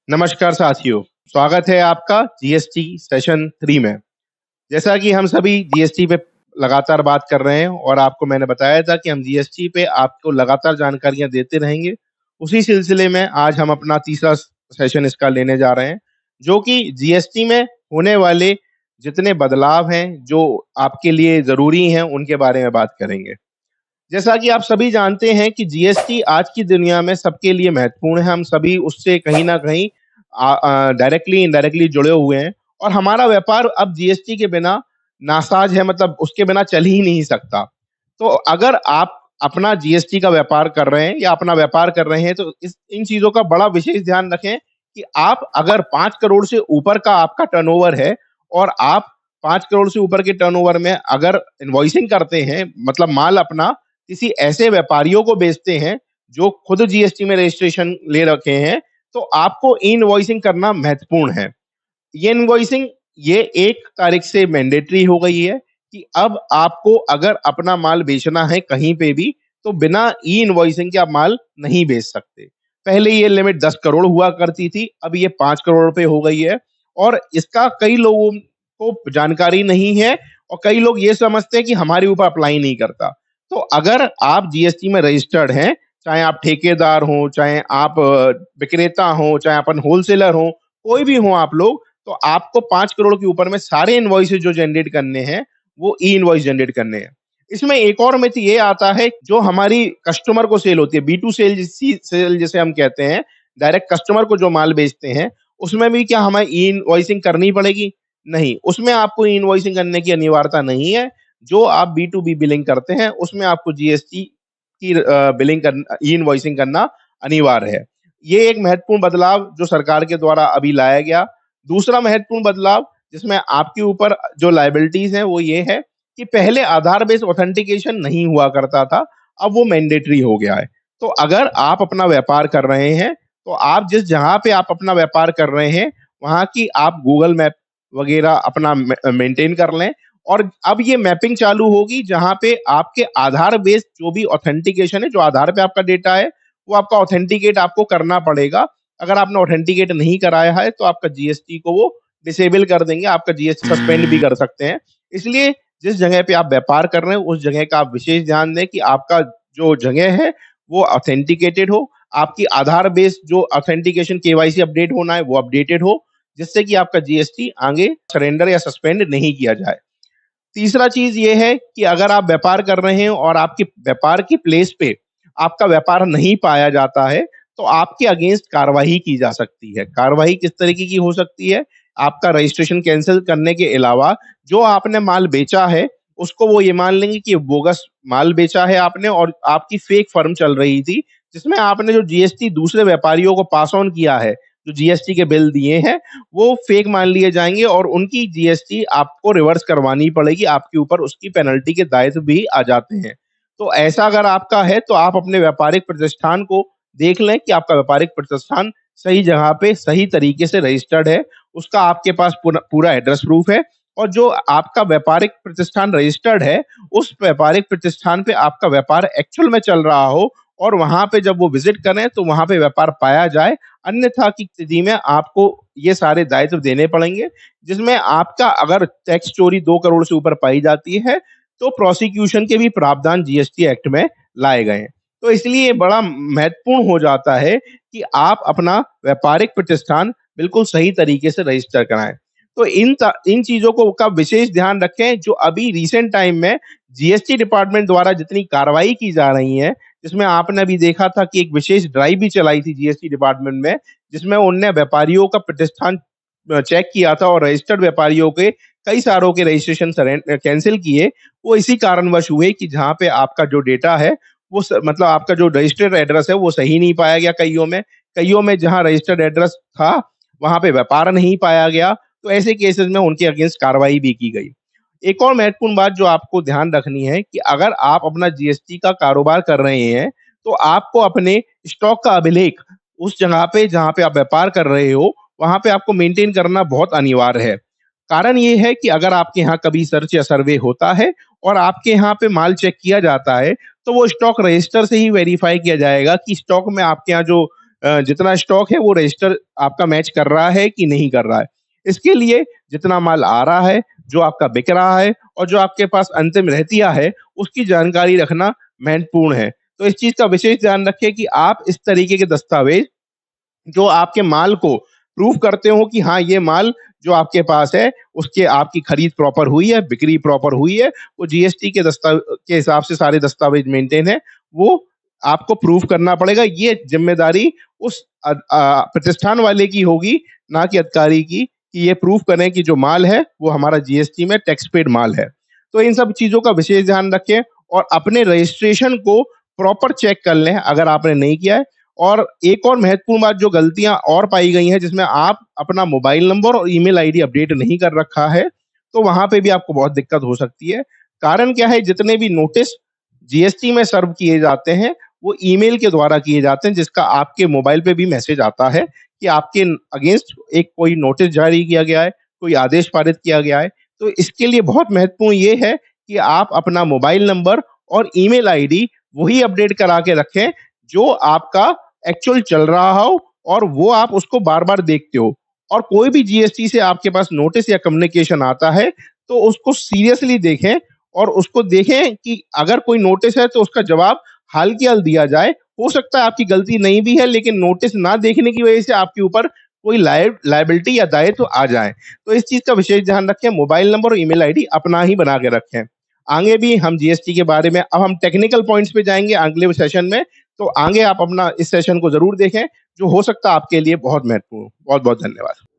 नमस्कार साथियों, स्वागत है आपका जीएसटी सेशन 3 में। जैसा कि हम सभी जीएसटी पे लगातार बात कर रहे हैं और आपको मैंने बताया था कि हम जीएसटी पे आपको लगातार जानकारियाँ देते रहेंगे। उसी सिलसिले में आज हम अपना तीसरा सेशन इसका लेने जा रहे हैं, जो कि जीएसटी में होने वाले जितने बदलाव हैं, जो आपके लिए ज़रूरी हैं, उनके बारे में बात करेंगे। जैसा कि आप सभी जानते हैं कि जीएसटी आज की दुनिया में सबके लिए महत्वपूर्ण है, हम सभी उससे कहीं न कहीं डायरेक्टली इनडायरेक्टली जुड़े हुए हैं और हमारा व्यापार अब जीएसटी के बिना नासाज है, मतलब उसके बिना चल ही नहीं सकता। तो अगर आप अपना जीएसटी का व्यापार कर रहे हैं या अपना व्यापार कर रहे हैं, तो इस इन चीज़ों का बड़ा विशेष ध्यान रखें कि आप अगर 5 करोड़ से ऊपर का आपका टर्नओवर है और आप 5 करोड़ से ऊपर के टर्नओवर में अगर इनवॉइसिंग करते हैं, मतलब माल अपना किसी ऐसे व्यापारियों को बेचते हैं, जो खुद जीएसटी में रजिस्ट्रेशन ले रखे हैं, तो आपको ई-इनवॉइसिंग करना महत्वपूर्ण है। ये इनवॉइसिंग ये 1 तारीख से मैंडेटरी हो गई है कि अब आपको अगर अपना माल बेचना है कहीं पे भी, तो बिना ई-इनवॉइसिंग के आप माल नहीं बेच सकते। पहले ये लिमिट 10 करोड़ हुआ करती थी, अब ये 5 करोड़ पे हो गई है और इसका कई लोगों को जानकारी नहीं है और कई लोग ये समझते हैं कि हमारे ऊपर अप्लाई नहीं करता। तो अगर आप जीएसटी में रजिस्टर्ड हैं, चाहे आप ठेकेदार हों, चाहे आप विक्रेता हों, चाहे अपन होलसेलर हों, कोई भी हों आप लोग, तो आपको 5 करोड़ के ऊपर में सारे इनवॉइसेस जो जनरेट करने हैं, वो ई-इनवॉइस जनरेट करने हैं। इसमें एक और मिथ ये आता है, जो हमारी कस्टमर को सेल होती है, बी टू सेल जिसे हम कहते हैं, डायरेक्ट कस्टमर को जो माल बेचते हैं, उसमें भी क्या हमें ई-इनवॉइसिंग करनी पड़ेगी? नहीं, उसमें आपको ई-इनवॉइसिंग करने की अनिवार्यता नहीं है। जो आप बी टू बी बिलिंग करते हैं, उसमें आपको जीएसटी की बिलिंग करना ई-इनवॉइसिंग करना अनिवार्य है। ये एक महत्वपूर्ण बदलाव जो सरकार के द्वारा अभी लाया गया। दूसरा महत्वपूर्ण बदलाव जिसमें आपके ऊपर जो लायबिलिटीज़ हैं, वो ये है कि पहले आधार बेस्ड ऑथेंटिकेशन नहीं हुआ करता था, अब वो मैंडेटरी हो गया है। तो अगर आप अपना व्यापार कर रहे हैं, तो आप जिस जगह पे आप अपना व्यापार कर रहे हैं, वहाँ की आप गूगल मैप वगैरह अपना मेंटेन कर लें और अब ये मैपिंग चालू होगी जहाँ पे आपके आधार बेस्ड जो भी ऑथेंटिकेशन है, जो आधार पे आपका डेटा है, वो आपका ऑथेंटिकेट आपको करना पड़ेगा। अगर आपने ऑथेंटिकेट नहीं कराया है, तो आपका जीएसटी को वो डिसेबल कर देंगे, आपका जीएसटी सस्पेंड भी कर सकते हैं। इसलिए जिस जगह पे आप व्यापार कर रहे हैं, उस जगह का आप विशेष ध्यान दें कि आपका जो जगह है, वो ऑथेंटिकेटेड हो, आपकी आधार बेस्ड जो ऑथेंटिकेशन केवाईसी अपडेट होना है, वो अपडेटेड हो, जिससे कि आपका जीएसटी आगे सरेंडर या सस्पेंड नहीं किया जाए। तीसरा चीज़ ये है कि अगर आप व्यापार कर रहे हैं और आपके व्यापार की प्लेस पे आपका व्यापार नहीं पाया जाता है, तो आपके अगेंस्ट कार्रवाई की जा सकती है। कार्रवाई किस तरीके की हो सकती है? आपका रजिस्ट्रेशन कैंसल करने के अलावा जो आपने माल बेचा है, उसको वो ये मान लेंगे कि बोगस माल बेचा है आपने और आपकी फेक फर्म चल रही थी, जिसमें आपने जो जीएसटी दूसरे व्यापारियों को पास ऑन किया है, जो जीएसटी के बिल दिए हैं, वो फेक मान लिए जाएँगे और उनकी जीएसटी आपको रिवर्स करवानी पड़ेगी, आपके ऊपर उसकी पेनल्टी के दायित्व भी आ जाते हैं। तो ऐसा अगर आपका है, तो आप अपने व्यापारिक प्रतिष्ठान को देख लें कि आपका व्यापारिक प्रतिष्ठान सही जगह पे, सही तरीके से रजिस्टर्ड है, उसका आपके पास पूरा एड्रेस प्रूफ है और जो आपका व्यापारिक प्रतिष्ठान रजिस्टर्ड है, उस व्यापारिक प्रतिष्ठान पे आपका व्यापार एक्चुअल में चल रहा हो और वहाँ पे जब वो विज़िट करें, तो वहाँ पे व्यापार पाया जाए, अन्यथा की स्थिति में आपको ये सारे दायित्व देने पड़ेंगे, जिसमें आपका अगर टैक्स चोरी 2 करोड़ से ऊपर पाई जाती है, तो प्रोसिक्यूशन के भी प्रावधान जीएसटी एक्ट में लाए गए हैं। तो इसलिए ये बड़ा महत्वपूर्ण हो जाता है कि आप अपना व्यापारिक प्रतिष्ठान बिल्कुल सही तरीके से रजिस्टर कराएँ। तो इन चीज़ों को का विशेष ध्यान रखें, जो अभी रिसेंट टाइम में जीएसटी डिपार्टमेंट द्वारा जितनी कार्रवाई की जा रही है, जिसमें आपने अभी देखा था कि एक विशेष ड्राइव भी चलाई थी जीएसटी डिपार्टमेंट में, जिसमें उनने व्यापारियों का प्रतिष्ठान चेक किया था और रजिस्टर्ड व्यापारियों के कई सारों के रजिस्ट्रेशन कैंसल किए। वो इसी कारणवश हुए कि जहाँ पे आपका जो डेटा है, वो मतलब आपका जो रजिस्टर्ड एड्रेस है, वो सही नहीं पाया गया कइयों में। कइयों में जहाँ रजिस्टर्ड एड्रेस था, वहाँ पे व्यापार नहीं पाया गया, तो ऐसे केसेज़ में उनके अगेंस्ट कार्रवाई भी की गई। एक और महत्वपूर्ण बात जो आपको ध्यान रखनी है कि अगर आप अपना जीएसटी का कारोबार कर रहे हैं, तो आपको अपने स्टॉक का अभिलेख उस जगह पे जहाँ पे आप व्यापार कर रहे हो, वहाँ पे आपको मेंटेन करना बहुत अनिवार्य है। कारण ये है कि अगर आपके यहाँ कभी सर्च या सर्वे होता है और आपके यहाँ पे माल चेक किया जाता है, तो वो स्टॉक रजिस्टर से ही वेरीफाई किया जाएगा कि स्टॉक में आपके यहाँ जो जितना स्टॉक है वो रजिस्टर आपका मैच कर रहा है कि नहीं कर रहा है। इसके लिए जितना माल आ रहा है, जो आपका बिक रहा है और जो आपके पास अंतिम रहतिया है, उसकी जानकारी रखना महत्वपूर्ण है। तो इस चीज़ का विशेष ध्यान रखें कि आप इस तरीके के दस्तावेज़ जो आपके माल को प्रूव करते हो कि हाँ, ये माल जो आपके पास है, उसके आपकी खरीद प्रॉपर हुई है, बिक्री प्रॉपर हुई है, वो जीएसटी के हिसाब से सारे दस्तावेज़ मेंटेन है, वो आपको प्रूव करना पड़ेगा। ये ज़िम्मेदारी उस प्रतिष्ठान वाले की होगी, ना कि अधिकारी की, कि ये प्रूव करें कि जो माल है, वो हमारा जीएसटी में टैक्स पेड माल है। तो इन सब चीज़ों का विशेष ध्यान रखें और अपने रजिस्ट्रेशन को प्रॉपर चेक कर लें, अगर आपने नहीं किया है। और एक और महत्वपूर्ण बात जो गलतियाँ और पाई गई हैं, जिसमें आप अपना मोबाइल नंबर और ईमेल आईडी अपडेट नहीं कर रखा है, तो वहाँ पे भी आपको बहुत दिक्कत हो सकती है। कारण क्या है, जितने भी नोटिस जीएसटी में सर्व किए जाते हैं, वो ईमेल के द्वारा किए जाते हैं, जिसका आपके मोबाइल पे भी मैसेज आता है कि आपके अगेंस्ट एक कोई नोटिस जारी किया गया है, कोई आदेश पारित किया गया है। तो इसके लिए बहुत महत्वपूर्ण ये है कि आप अपना मोबाइल नंबर और ईमेल आईडी वही अपडेट करा के रखें, जो आपका एक्चुअल चल रहा हो और वो आप उसको बार-बार देखते हो। और कोई भी जीएसटी से आपके पास नोटिस या कम्युनिकेशन आता है, तो उसको सीरियसली देखें और उसको देखें कि अगर कोई नोटिस है तो उसका जवाब हाल के हाल दिया जाए। हो सकता है आपकी गलती नहीं भी है, लेकिन नोटिस ना देखने की वजह से आपके ऊपर कोई लायबिलिटी या दायित्व आ जाए। तो इस चीज़ का विशेष ध्यान रखें, मोबाइल नंबर और ईमेल आईडी अपना ही बना के रखें। आगे भी हम जीएसटी के बारे में अब हम टेक्निकल पॉइंट्स पे जाएँगे अगले सेशन में, तो आगे आप अपना इस सेशन को ज़रूर देखें, जो हो सकता है आपके लिए बहुत महत्वपूर्ण हो। बहुत-बहुत धन्यवाद।